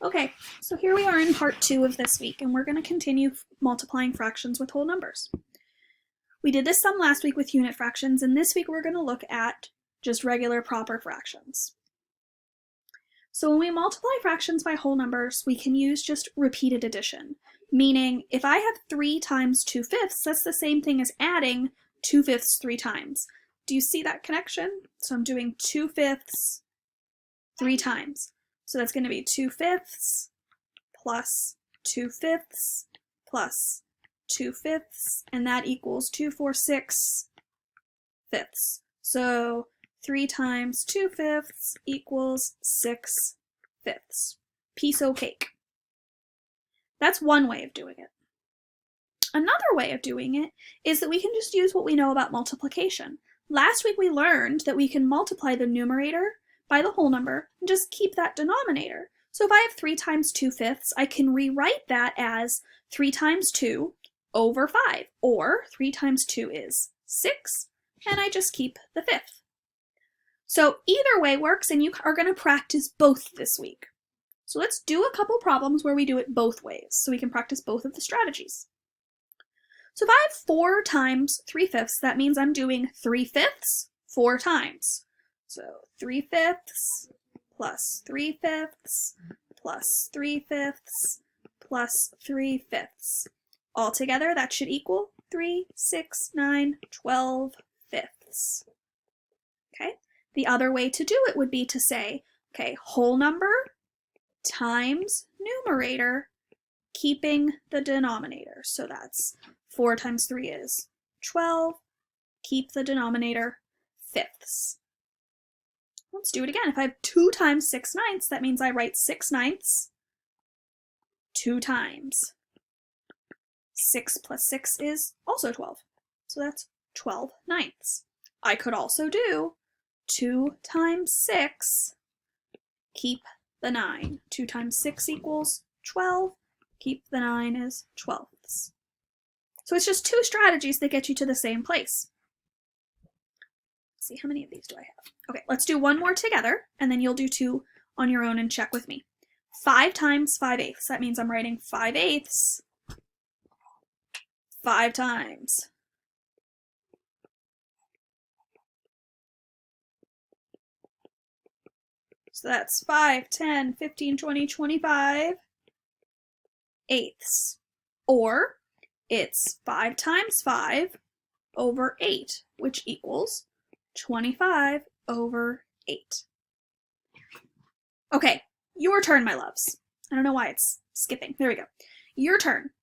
Okay, so here we are in part 2 of this week, and we're going to continue multiplying fractions with whole numbers. We did this some last week with unit fractions, and this week we're going to look at just regular proper fractions. So when we multiply fractions by whole numbers, we can use just repeated addition, meaning if I have 3 times 2/5, that's the same thing as adding 2/5 3 times. Do you see that connection? So I'm doing 2/5 3 times. So that's going to be 2/5 plus 2/5 plus 2/5, and that equals 2, 4, 6 fifths. So 3 times 2/5 equals 6 fifths. Piece o' cake. That's one way of doing it. Another way of doing it is that we can just use what we know about multiplication. Last week we learned that we can multiply the numerator by the whole number and just keep that denominator. So if I have 3 times 2/5, I can rewrite that as 3 times 2 over 5, or 3 times 2 is 6, and I just keep the fifth. So either way works, and you are going to practice both this week. So let's do a couple problems where we do it both ways, so we can practice both of the strategies. So if I have 4 times 3/5, that means I'm doing 3/5 4 times. So 3/5 plus 3/5 plus 3/5 plus 3/5. Altogether, that should equal 3, 6, 9, 12 fifths. Okay? The other way to do it would be to say, okay, whole number times numerator, keeping the denominator. So that's 4 times 3 is 12, keep the denominator fifths. Let's do it again. If I have 2 times 6/9, that means I write 6/9 2 times. 6 plus 6 is also 12. So that's 12/9. I could also do 2 times 6, keep the 9. 2 times 6 equals 12, keep the 9 is 12ths. So it's just 2 strategies that get you to the same place. Let's see, how many of these do I have? Okay, let's do one more together, and then you'll do 2 on your own and check with me. 5 times 5/8. That means I'm writing 5/8 5 times. So that's 5, 10, 15, 20, 25 eighths. Or it's 5 times 5 over 8, which equals 25 over 8. Okay, your turn, my loves. I don't know why it's skipping. There we go. Your turn.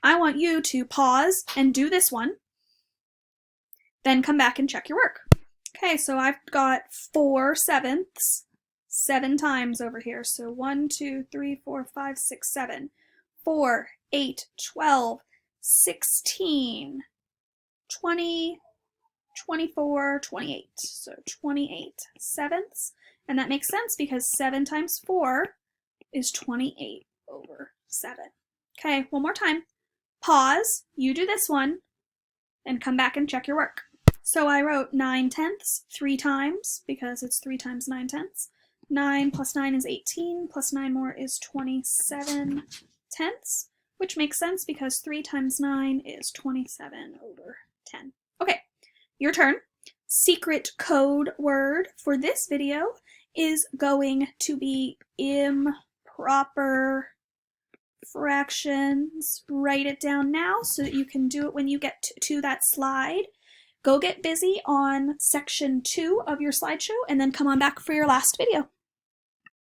I want you to pause and do this one, then come back and check your work. Okay, so I've got 4/7 7 times over here. So 1, 2, 3, 4, 5, 6, 7. 4, 8, 12, 16, 20, 24, 28. So 28 sevenths. And that makes sense because 7 times 4 is 28 over 7. Okay, one more time. Pause, you do this one, and come back and check your work. So I wrote 9/10 3 times because it's 3 times 9/10. 9 plus 9 is 18, plus 9 more is 27/10, which makes sense because 3 times 9 is 27 over 10. Okay, your turn. Secret code word for this video is going to be improper fractions. Write it down now so that you can do it when you get to that slide. Go get busy on section 2 of your slideshow and then come on back for your last video.